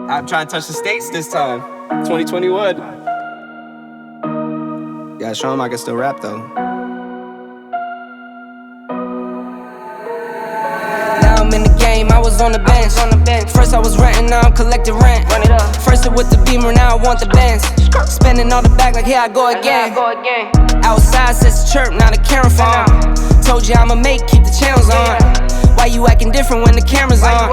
I'm trying to touch the States this time. 2021. Gotta show him I can still rap though. Now I'm in the game, I was on the bench. First I was renting, now I'm collecting rent. Run it up. First it with the Beamer, now I want the Benz. Spending all the back like here I go again. Outside says chirp, now the camera phone. Told you I'ma make, keep the channels on. Why you acting different when the camera's on?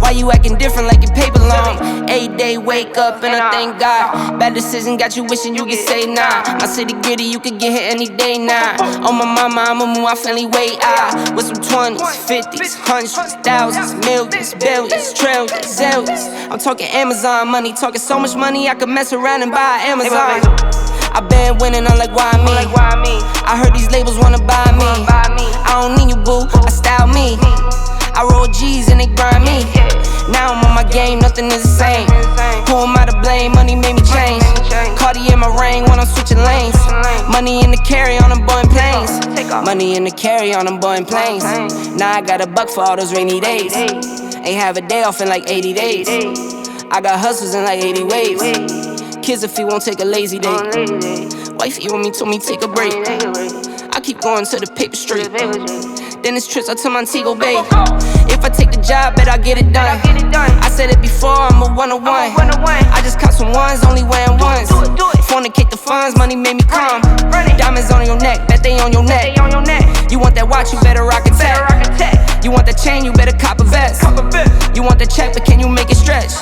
Why you acting different like your paper long? 8 day wake up and I thank God. Bad decision got you wishing you could say nah. My city gritty, you could get hit any day now. On my mama, I'ma move my family way out. With some 20s, 50s, hundreds, thousands, millions, billions, trillions, zillions. I'm talking Amazon money, talking so much money I could mess around and buy Amazon. I been winning, I'm like, why me? I heard these labels wanna buy me. I don't need you, boo, I style me. I roll G's and they grind me. Now I'm on my game, nothing is the same. Who am I to blame? Money made me change. Cardi in my ring when I'm switching lanes. Money in the carry on them Boeing planes. Money in the carry on them Boeing planes. Now I got a buck for all those rainy days. Ain't have a day off in like 80 days. I got hustles in like 80 ways. Kids if he won't take a lazy day. Wifey on me told me take a break. I keep going to the paper street. Then it's trips out to Montego Bay. If I take the job, bet I get it done. I said it before, I'm a one-on-one. I just caught some ones, only wearing ones. Fornicate the funds, money made me calm. Diamonds on your neck, bet they on your neck. You want that watch, you better rock a tech. You want that chain, you better cop a vest. You want the check, but can you make it stretch?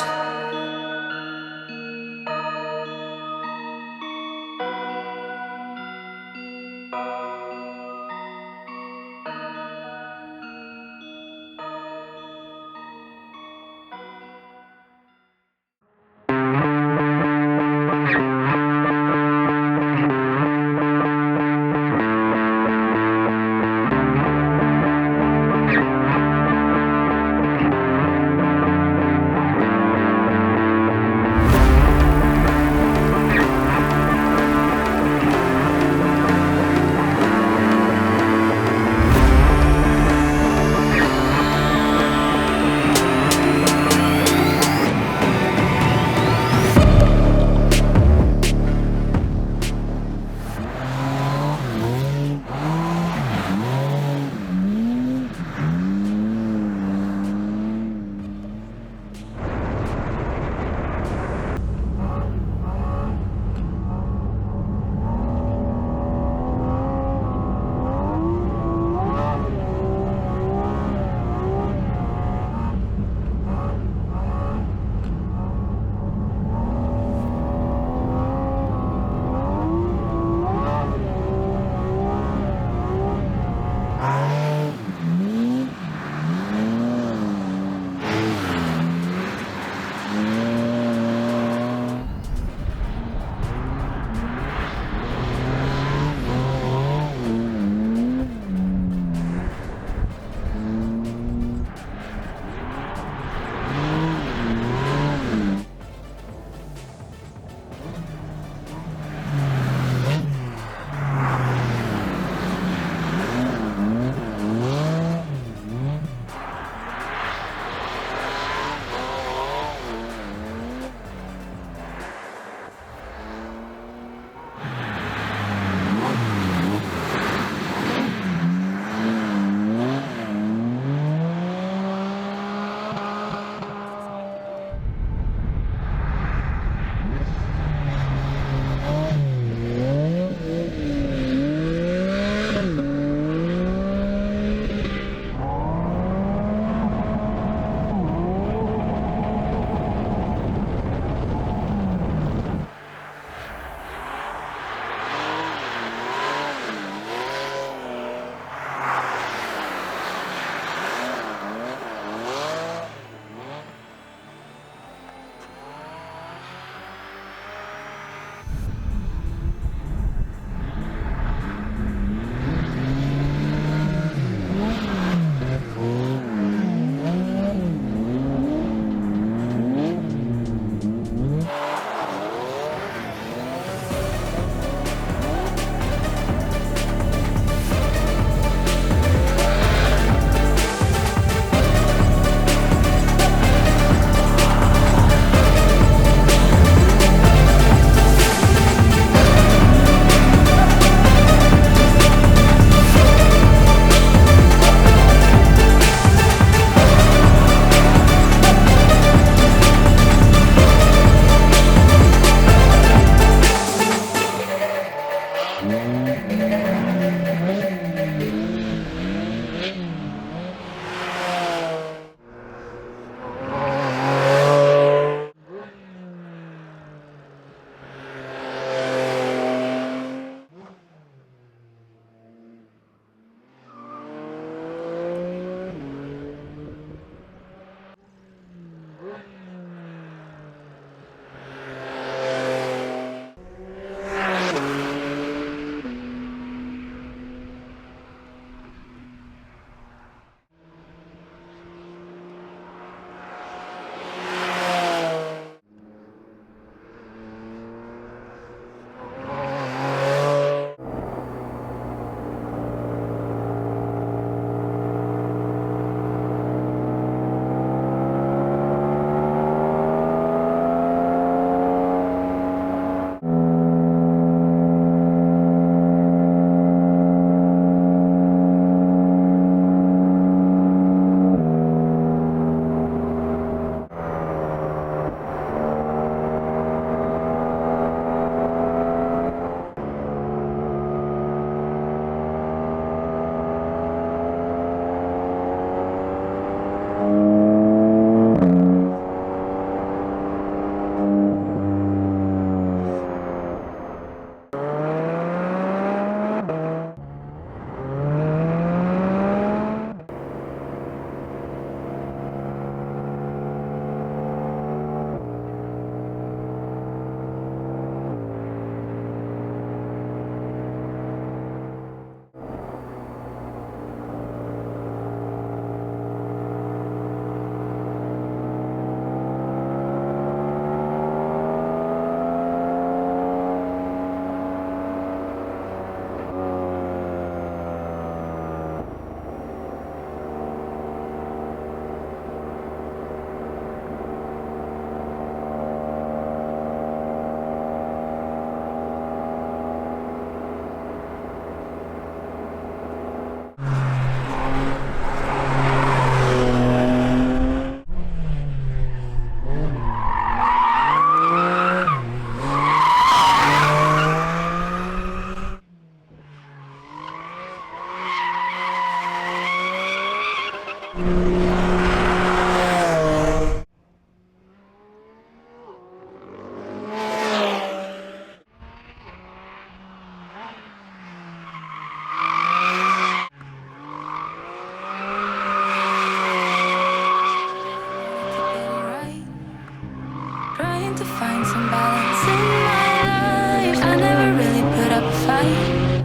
to find some balance in my life. I never really put up a fight,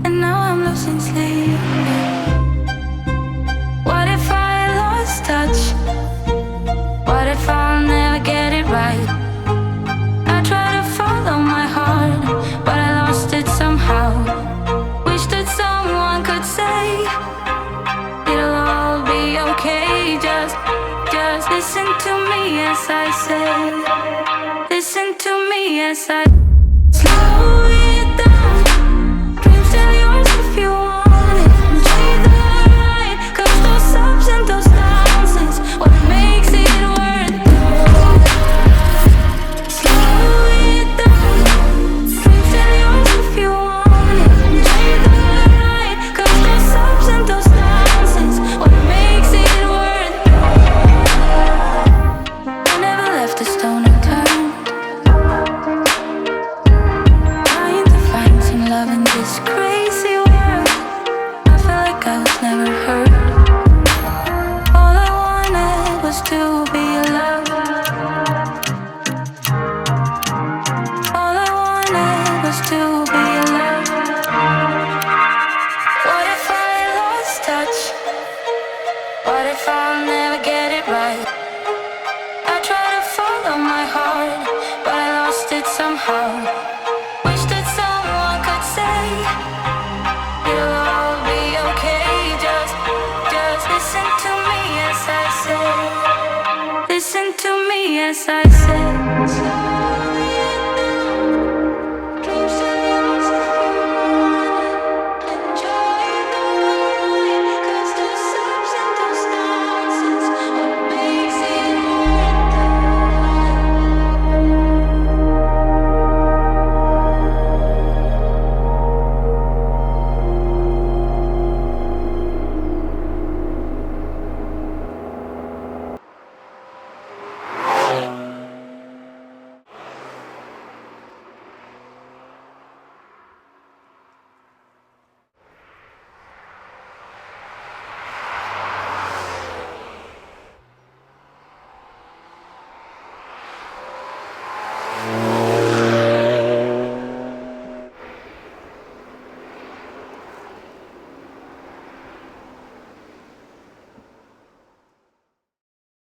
and now I'm losing sleep. What if I lost touch? What if I'll never get it right? I try to follow my heart, but I lost it somehow. Wish that someone could say it'll all be okay. Just listen to me as I say. Listen to me as I slow it down. Dreams still yours if you want it. Enjoy the ride, 'cause those ups and those downs is what makes it worth it. Slow it down. Dreams still yours if you want it. Enjoy the ride, 'cause those ups and those downs is what makes it worth it. I never left a stone unturned, trying to find some love in this crazy world. I felt like I was never heard. All I wanted was to be loved. All I wanted was to be loved. What if I lost touch? What if I'll never get it right? I try to follow my heart, but I lost it somehow. Wish that someone could say it'll all be okay. Just listen to me as I say. Listen to me as I say.